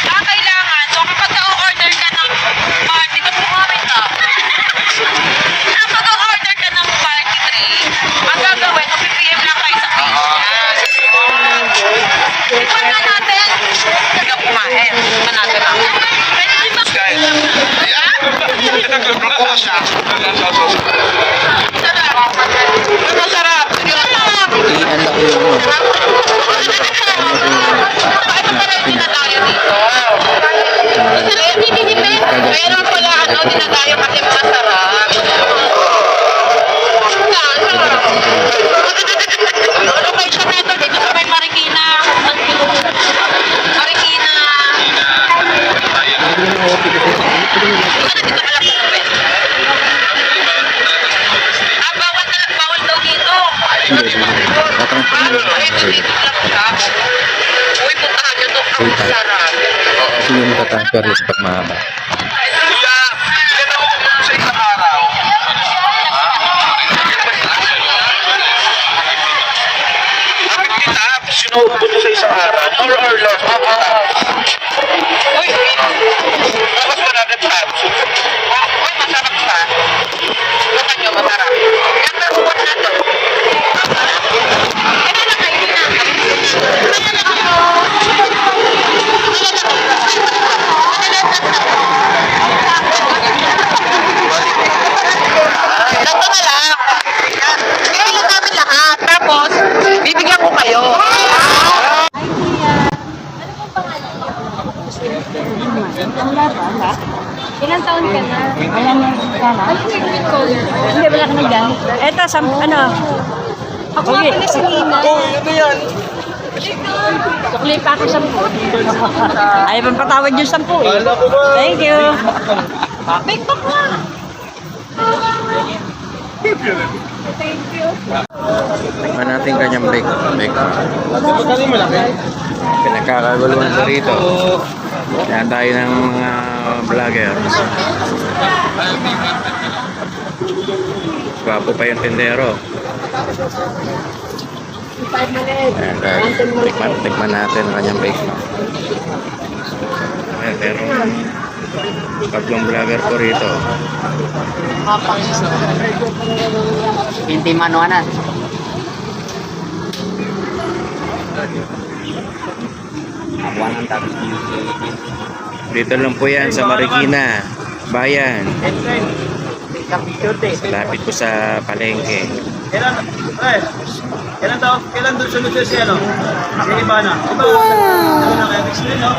Kailangan. So, kapag na-order ka ng party, ba't kumamit ka? Kapag order ka ng party 3, ang gagawin, mag-PM lang kayo sa page niya. Ito na natin. Taga pumahin. Ito natin lang. Pwede din ba? Masarap. Ano ko yung Paano pa rin dinadayo dito? Meron pala dinadayo kasi masarap. Location na ito dito sa may Marikina. Marikina. Dito ka lang pupunta. Bawal daw dito. Ito dito lang siya. Uy, puntahan nyo to. Ang sarap. kasi yung matatransfer yung pag mahaba. Sinuubos nyo sa isang araw, more or less, Uy, tapos managat tabs. uy, masarap siya. Lukan nyo, masarap. Yan na, buwan na to. Kaya na kayo na. Ganto na lang. Kailan namin lahat. Tapos, bibigyan ko kayo. Ilang taon ka na? Wala na ka na? Hindi, wala ka naggamit. Eto, ano? Ako nga pala si Nina. Ano yan? Sukli pa ako 10. Ayaw pang patawad yung 10 eh. Thank you. Big bag na. Tikman natin kanyang bake. Pinagkakaguluhan ko rito. Yan tayo ng mga vloggers. Gwapo pa yung tindero. Ayan guys, tikman natin ang kanyang bake. Ayan, pero tatlong vlogger ko rito. Hindi manuanan. Dito lang po yan sa Marikina, bayan. Lapit po sa palengke. Kailan doon sunod siya si ano? Si Ivana. Ano na kaya next day, no?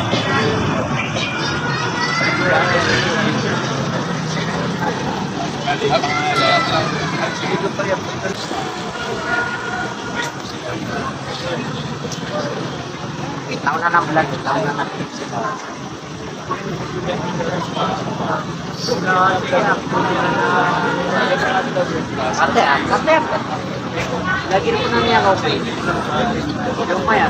Itaw na ng vlog. Itaw na ng Kate. Lagi rin po na niya ako. Yung maya.